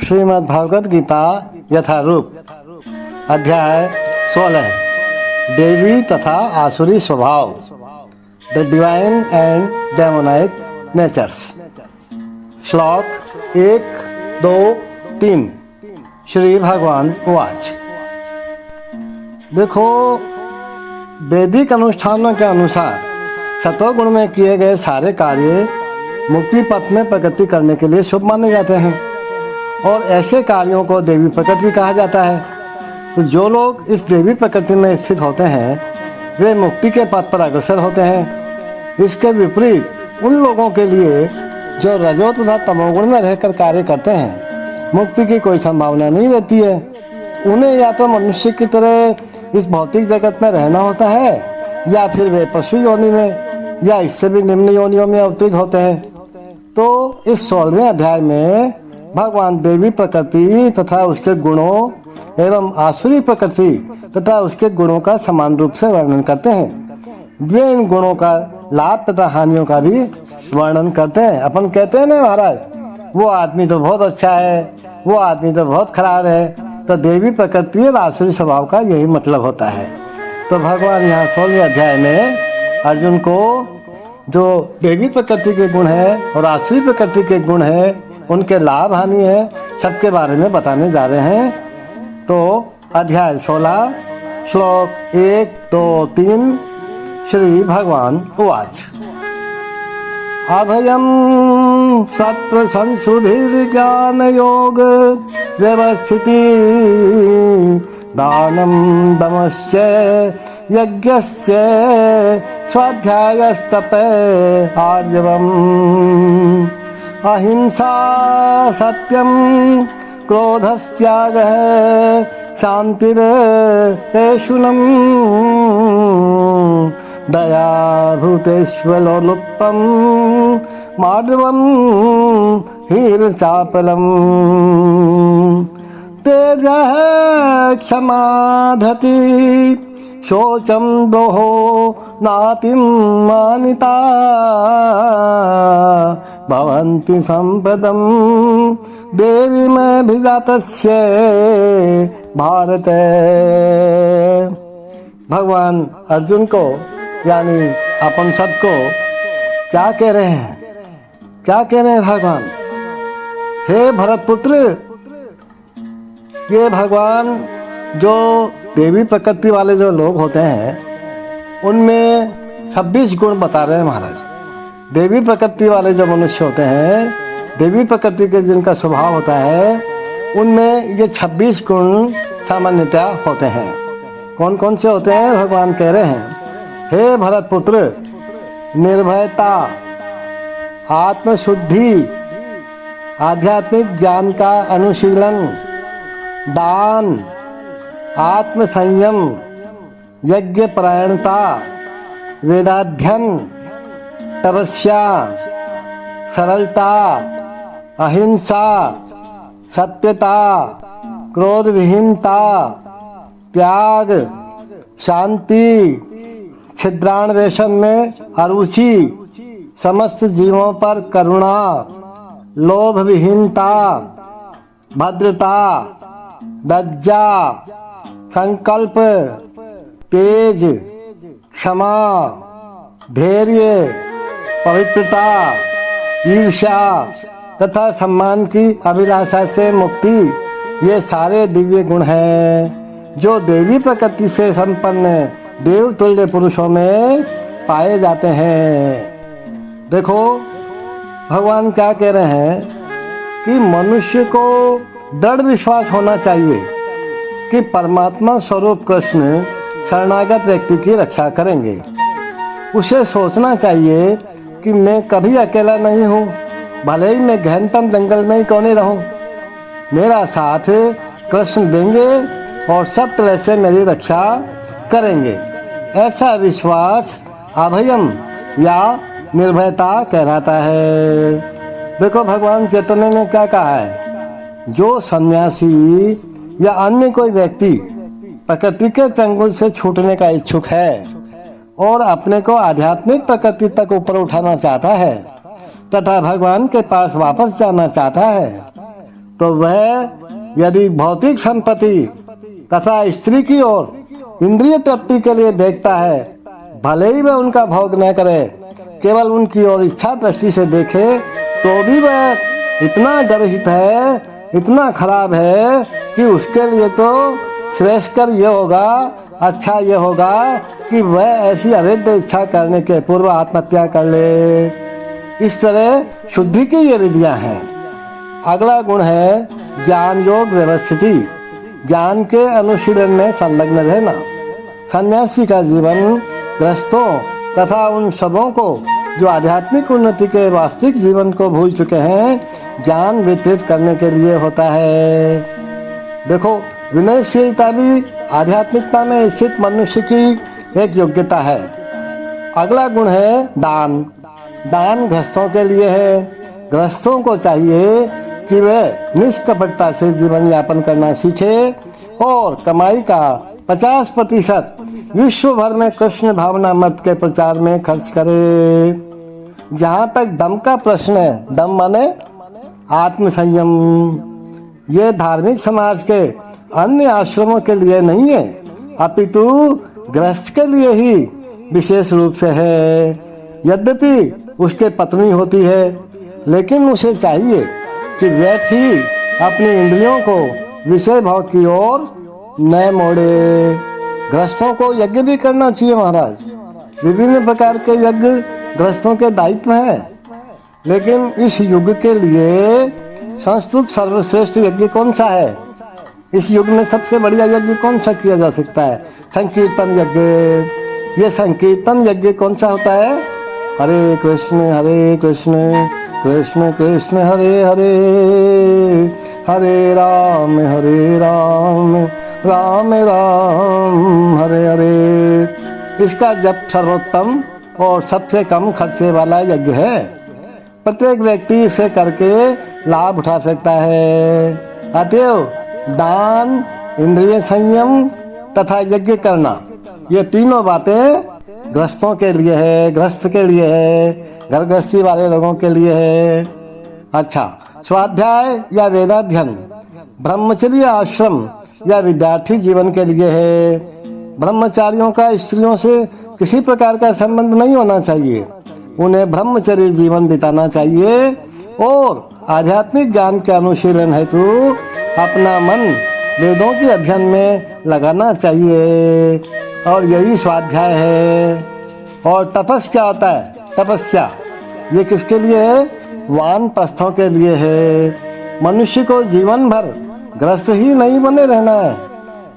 श्रीमद् भागवत गीता यथारूप अध्याय 16 देवी तथा आसुरी स्वभाव द डिवाइन एंड डेमोनाइक नेचर्स। श्लोक 1, 2, 3। श्री भगवान उवाच। देखो, वैदिक अनुष्ठानों के अनुसार सतोगुण में किए गए सारे कार्य मुक्ति पथ में प्रगति करने के लिए शुभ माने जाते हैं और ऐसे कार्यों को देवी प्रकृति कहा जाता है। तो जो लोग इस देवी प्रकृति में स्थित होते हैं वे मुक्ति के पथ पर अग्रसर होते हैं। इसके विपरीत उन लोगों के लिए जो रजो तथा तमोगुण में रहकर कार्य करते हैं मुक्ति की कोई संभावना नहीं रहती है। उन्हें या तो मनुष्य की तरह इस भौतिक जगत में रहना होता है या फिर वे पशु योनि में या इससे भी निम्न योनियों में अवतरित होते हैं। तो इस 16वें अध्याय में भगवान देवी प्रकृति तथा उसके गुणों एवं आसुरी प्रकृति तथा उसके गुणों का समान रूप से वर्णन करते हैं। वे इन गुणों का लाभ तथा हानियों का भी वर्णन करते हैं। अपन कहते हैं ना महाराज, वो आदमी तो बहुत अच्छा है, वो आदमी तो बहुत खराब है। तो देवी प्रकृति और आसुरी स्वभाव का यही मतलब होता है। तो भगवान यहाँ 16वें अध्याय में अर्जुन को जो देवी प्रकृति के गुण है और आसुरी प्रकृति के गुण है, उनके लाभ हानि है, सबके बारे में बताने जा रहे हैं। तो अध्याय 16 श्लोक 1, 2, 3। श्री भगवान उवाच। अभयम सत्व संशुद्धिर्ज्ञान योग व्यवस्थिति दानम दमश्च यज्ञस्य स्वाध्यायस्तप आर्जवम् अहिंसा सत्यम क्रोधस्यागः शांतिरेषुनम दया भूतेष्वलोलुप्तम माधवम हीरचापलम तेजः क्षमा धृति शोचम दोहो नातिम मानिता भवन्ति संपदम देवी में भिजातस्य भारत। भगवान अर्जुन को यानी अपन सबको क्या कह रहे हैं? क्या कह रहे हैं भगवान? हे भरत पुत्र, ये भगवान जो देवी प्रकृति वाले जो लोग होते हैं उनमें 26 गुण बता रहे हैं महाराज। देवी प्रकृति वाले जो मनुष्य होते हैं, देवी प्रकृति के जिनका स्वभाव होता है, उनमें ये 26 गुण सामान्यतया होते हैं। कौन कौन से होते हैं? भगवान कह रहे हैं, हे भरत पुत्र, निर्भयता, आत्मशुद्धि, आध्यात्मिक ज्ञान का अनुशीलन, दान, आत्म संयम, यज्ञ परायणता, वेदाध्ययन, तपस्या, सरलता, अहिंसा, सत्यता, क्रोध विहीनता, त्याग, शांति, छिद्रान्वेषण में अरुचि, समस्त जीवों पर करुणा, लोभ विहीनता, भद्रता, लज्जा, संकल्प, तेज, क्षमा, धैर्य, पवित्रता, ईर्ष्या तथा सम्मान की अभिलाषा से मुक्ति, ये सारे दिव्य गुण हैं जो देवी प्रकृति से संपन्न देवतुल्य पुरुषों में पाए जाते हैं। देखो, भगवान क्या कह रहे हैं कि मनुष्य को दृढ़ विश्वास होना चाहिए कि परमात्मा स्वरूप कृष्ण शरणागत व्यक्ति की रक्षा करेंगे। उसे सोचना चाहिए कि मैं कभी अकेला नहीं हूँ, भले ही मैं गहनतम जंगल में ही क्यों नहीं रहूं, मेरा साथ कृष्ण देंगे और सब तरह से मेरी रक्षा करेंगे। ऐसा विश्वास अभयम या निर्भयता कहलाता है। देखो, भगवान चैतन्य ने क्या कहा है, जो सन्यासी या अन्य कोई व्यक्ति प्रकृति के चंगुल से छूटने का इच्छुक है और अपने को आध्यात्मिक प्रकृति तक ऊपर उठाना चाहता है तथा भगवान के पास वापस जाना चाहता है, तो वह यदि भौतिक संपत्ति तथा स्त्री की ओर इंद्रिय तृप्ति के लिए देखता है, भले ही वह उनका भोग न करे, केवल उनकी ओर इच्छा दृष्टि से देखे, तो भी वह इतना गर्हित है, इतना खराब है कि उसके लिए तो श्रेष्ठकर ये होगा, अच्छा ये होगा कि वह ऐसी अवैध इच्छा करने के पूर्व आत्महत्या कर ले। इस तरह शुद्धि की ये विधियां हैं। अगला गुण है ज्ञान योग व्यवस्थिति, ज्ञान के अनुशीलन में संलग्न रहना। सन्यासी का जीवन ग्रस्तों तथा उन सबों को जो आध्यात्मिक उन्नति के वास्तविक जीवन को भूल चुके हैं, ज्ञान वितरित करने के लिए होता है। देखो, विनयशीलता भी आध्यात्मिकता में स्थित मनुष्य की एक योग्यता है। अगला गुण है दान। दान गृहस्थों के लिए है। गृहस्थों को चाहिए कि वे निष्कपटता से जीवन यापन करना सीखे और कमाई का 50% विश्व भर में कृष्ण भावना मत के प्रचार में खर्च करे। जहाँ तक दम का प्रश्न है, दम माने आत्म संयम, ये धार्मिक समाज के अन्य आश्रमों के लिए नहीं है, अपितु गृहस्थ के लिए ही विशेष रूप से है। यद्यपि उसके पत्नी होती है, लेकिन उसे चाहिए कि वह भी अपनी इंद्रियों को विषय भाव की ओर न मोड़े। गृहस्थों को यज्ञ भी करना चाहिए महाराज। विभिन्न प्रकार के यज्ञ गृहस्थों के दायित्व है, लेकिन इस युग के लिए संस्कृत सर्वश्रेष्ठ यज्ञ कौन सा है? इस युग में सबसे बढ़िया यज्ञ कौन सा किया जा सकता है? संकीर्तन यज्ञ। ये संकीर्तन यज्ञ कौन सा होता है? हरे कृष्ण कृष्ण कृष्ण हरे हरे, हरे राम राम राम हरे हरे। इसका जप सर्वोत्तम और सबसे कम खर्चे वाला यज्ञ है। प्रत्येक व्यक्ति इसे करके लाभ उठा सकता है। अतएव दान, इंद्रिय संयम तथा यज्ञ करना, ये तीनों बातें गृहस्थों के लिए है, गृहस्थ के लिए है, घर गृहस्थी वाले लोगों के लिए है। अच्छा, स्वाध्याय या वेदाध्ययन ब्रह्मचर्य आश्रम या विद्यार्थी जीवन के लिए है। ब्रह्मचारियों का स्त्रियों से किसी प्रकार का संबंध नहीं होना चाहिए। उन्हें ब्रह्मचर्य जीवन बिताना चाहिए और आध्यात्मिक ज्ञान के अनुशीलन हेतु अपना मन वेदों के अध्ययन में लगाना चाहिए, और यही स्वाध्याय है। और तपस क्या होता है? तपस्या ये किसके लिए है? वानप्रस्थों के लिए है। मनुष्य को जीवन भर ग्रस्त ही नहीं बने रहना है।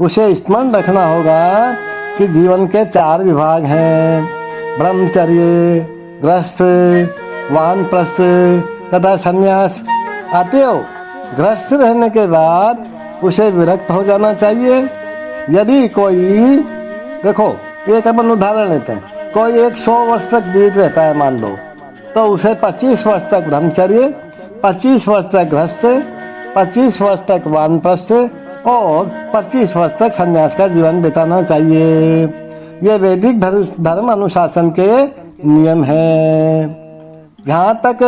उसे स्मरण रखना होगा कि जीवन के 4 विभाग हैं: ब्रह्मचर्य, गृहस्थ, वानप्रस्थ तथा संन्यास। अतएव गृहस्थ रहने के बाद उसे विरक्त हो जाना चाहिए। यदि कोई, देखो एक अपन उदाहरण लेते हैं, कोई 100 वर्ष तक जीवित रहता है मान लो, तो उसे 25 वर्ष तक ब्रह्मचर्य, 25 वर्ष तक गृहस्थ, 25 वर्ष तक वानप्रस्थ और 25 वर्ष तक संन्यास का जीवन बिताना चाहिए। ये वैदिक धर्म अनुशासन के नियम हैं। जहाँ तक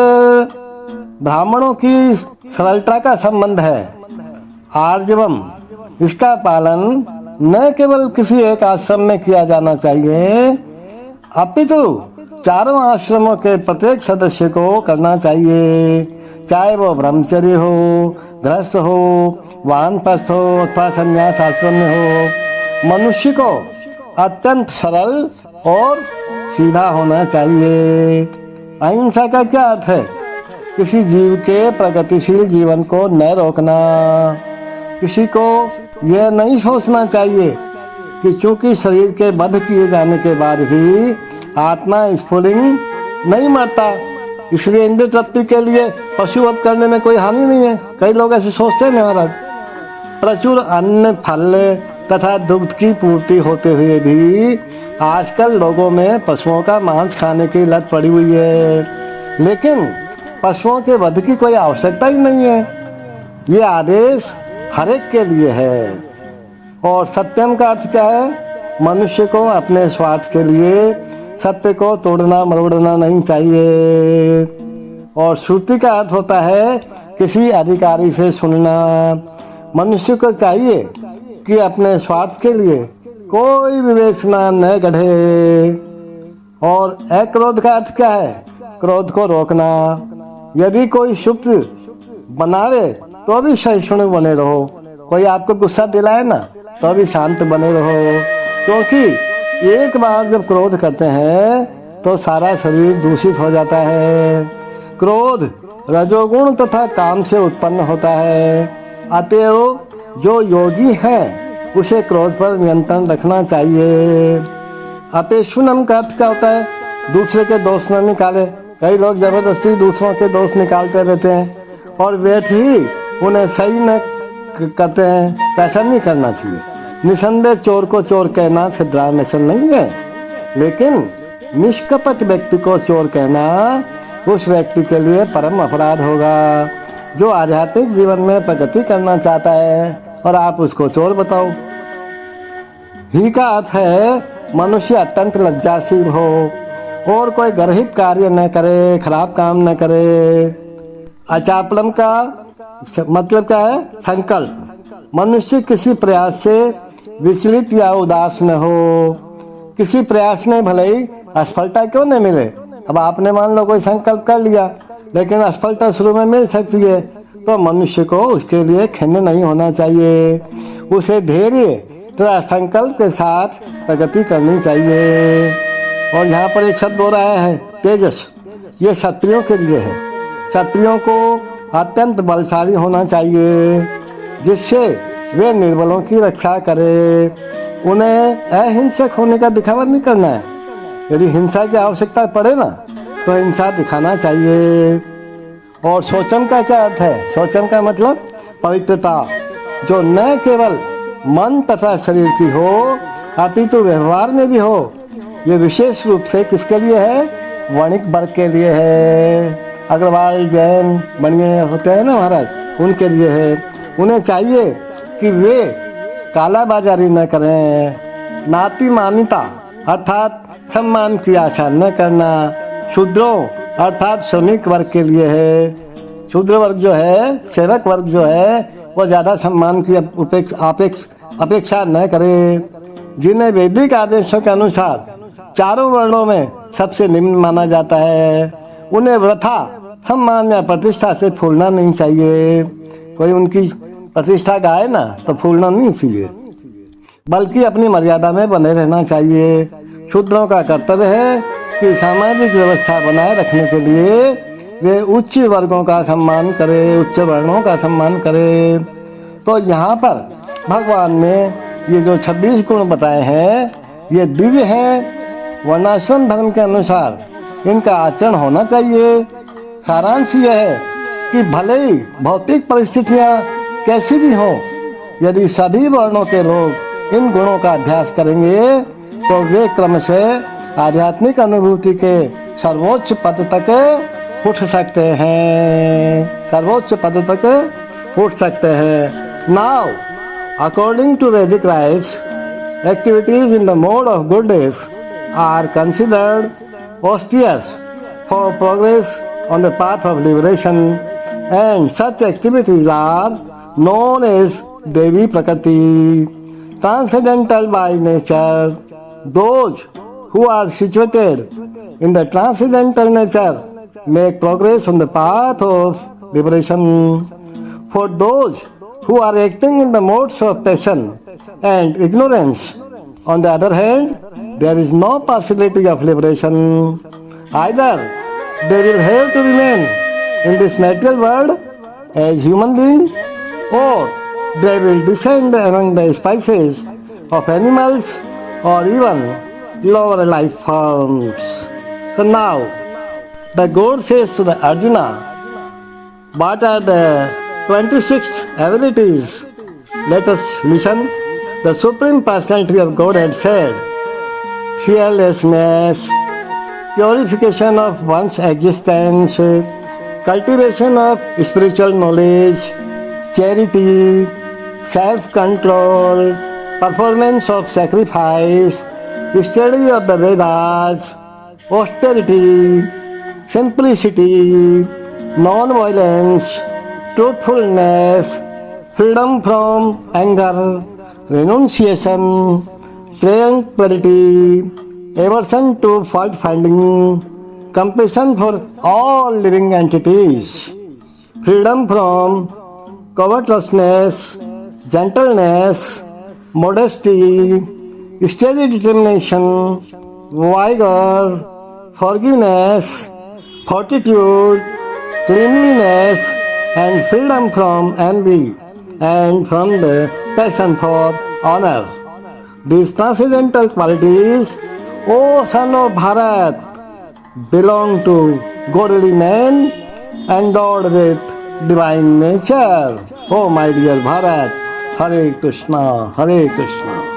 ब्राह्मणों की सरलता का संबंध है, आर्जवम, इसका पालन न केवल किसी एक आश्रम में किया जाना चाहिए, अपितु चारों आश्रमों के प्रत्येक सदस्य को करना चाहिए, चाहे वो ब्रह्मचर्य हो, गृहस्थ हो, वानप्रस्थ हो अथवा संन्यास आश्रम में हो। मनुष्य को अत्यंत सरल और सीधा होना चाहिए। अहिंसा का क्या अर्थ है? किसी जीव के प्रगतिशील जीवन को न रोकना। किसी को यह नहीं सोचना चाहिए कि चूंकि शरीर के वध किए जाने के बाद भी आत्मा स्फुलिंग नहीं मरता, इसलिए इंद्रिय तृप्ति के लिए पशुवध करने में कोई हानि नहीं है। कई लोग ऐसे सोचते हैं महाराज। प्रचुर अन्न, फल तथा दुग्ध की पूर्ति होते हुए भी आजकल लोगों में पशुओं का मांस खाने की लत पड़ी हुई है, लेकिन पशुओं के वध की कोई आवश्यकता ही नहीं है। ये आदेश हर एक के लिए है। और सत्यम का अर्थ क्या है? मनुष्य को अपने स्वार्थ के लिए सत्य को तोड़ना मरोड़ना नहीं चाहिए। और श्रुति का अर्थ होता है किसी अधिकारी से सुनना। मनुष्य को चाहिए कि अपने स्वार्थ के लिए कोई विवेचना न गढ़े। और अक्रोध का अर्थ क्या है? क्रोध को रोकना। यदि कोई शुभ बनावे तो भी सहिष्णु बने रहो, कोई आपको गुस्सा दिलाए ना तो भी शांत बने रहो, क्योंकि एक बार जब क्रोध करते हैं तो सारा शरीर दूषित हो जाता है। क्रोध रजोगुण तथा काम से उत्पन्न होता है। अतएव जो योगी है उसे क्रोध पर नियंत्रण रखना चाहिए। अपेशुनम का अर्थ क्या होता है? दूसरे के दोष न निकाले। कई लोग जबरदस्ती दूसरों के दोष निकालते रहते हैं और वेट ही उन्हें सही न करते हैं। ऐसा नहीं करना चाहिए। निसंदेह चोर को चोर कहना सिद्धांत नहीं है, लेकिन निष्कपट व्यक्ति को चोर कहना उस व्यक्ति के लिए परम अपराध होगा जो आध्यात्मिक जीवन में प्रगति करना चाहता है और आप उसको चोर बताओ। ही का अर्थ है मनुष्य अत्यंत लज्जाशील हो और कोई गर्हित कार्य न करे, खराब काम न करे। अचापलम का मतलब क्या है? संकल्प। मनुष्य किसी प्रयास से विचलित या उदास न हो। किसी प्रयास में भले ही असफलता क्यों न मिले, अब आपने मान लो कोई संकल्प कर लिया लेकिन असफलता शुरू में मिल सकती है, तो मनुष्य को उसके लिए खिन्न नहीं होना चाहिए। उसे धैर्य तथा संकल्प के साथ प्रगति करनी चाहिए। और यहाँ पर एक शब्द हो रहा है तेजस, ये क्षत्रियों के लिए है। क्षत्रियों को अत्यंत बलशाली होना चाहिए जिससे वे निर्बलों की रक्षा करे। उन्हें अहिंसक होने का दिखावा नहीं करना है। यदि हिंसा की आवश्यकता पड़े ना तो हिंसा दिखाना चाहिए। और शौचम का क्या अर्थ है? शौचम का मतलब पवित्रता, जो न केवल मन तथा शरीर की हो अपितु व्यवहार में भी हो। ये विशेष रूप से किसके लिए है? वणिक वर्ग के लिए है। अग्रवाल जैन बनिए होते हैं ना महाराज, उनके लिए है। उन्हें चाहिए कि वे कालाबाजारी न करें। नाती मान्यता अर्थात सम्मान की आशा न करना शूद्रों अर्थात श्रमिक वर्ग के लिए है। शूद्र वर्ग जो है, सेवक वर्ग जो है, वो ज्यादा सम्मान की अपेक्षा न करे। जिन्हें वैदिक आदेशों के अनुसार चारों वर्णों में सबसे निम्न माना जाता है, उन्हें वृथा सम्मान या प्रतिष्ठा से फूलना नहीं चाहिए। कोई उनकी प्रतिष्ठा गाए ना तो फूलना नहीं चाहिए, बल्कि अपनी मर्यादा में बने रहना चाहिए। शूद्रों का कर्तव्य है कि सामाजिक व्यवस्था बनाए रखने के लिए वे उच्च वर्गों का सम्मान करें, उच्च वर्णों का सम्मान करें। तो यहाँ पर भगवान ने ये जो 26 गुण बताए हैं ये दिव्य हैं। वर्णाश्रम धर्म के अनुसार इनका आचरण होना चाहिए। सारांश यह है कि भले ही भौतिक परिस्थितियाँ कैसी भी हो, यदि सभी वर्णों के लोग इन गुणों का अभ्यास करेंगे तो वे क्रमशः आध्यात्मिक अनुभूति के सर्वोच्च पद तक उठ सकते हैं। सर्वोच्च पद तक उठ सकते हैं। नाउ अकॉर्डिंग टू वैदिक rights, activities in the mode of good deeds are considered auspicious for progress on the path of liberation, and such activities are known as Devi Prakriti, transcendental by nature. Those who are situated in the transcendental nature make progress on the path of liberation. For those who are acting in the modes of passion and ignorance, on the other hand, there is no possibility of liberation. Either they will have to remain in this material world as human beings, or they will descend among the species of animals or even lower life forms. So now, the God says to the Arjuna, what are the 26 abilities? Let us listen. The Supreme Personality of Godhead said, fearlessness, purification of one's existence, cultivation of spiritual knowledge, charity, self-control, performance of sacrifice, study of the Vedas, austerity, simplicity, non-violence, truthfulness, freedom from anger, renunciation, tranquility, aversion to fault finding, compassion for all living entities, freedom from covetousness, gentleness, modesty, steady determination, vigor, forgiveness, fortitude, cleanliness, and freedom from envy and from the passion for honor. These transcendental qualities, O son of Bharat, belong to godly men endowed with divine nature. Oh my dear Bharat, Hare Krishna, Hare Krishna.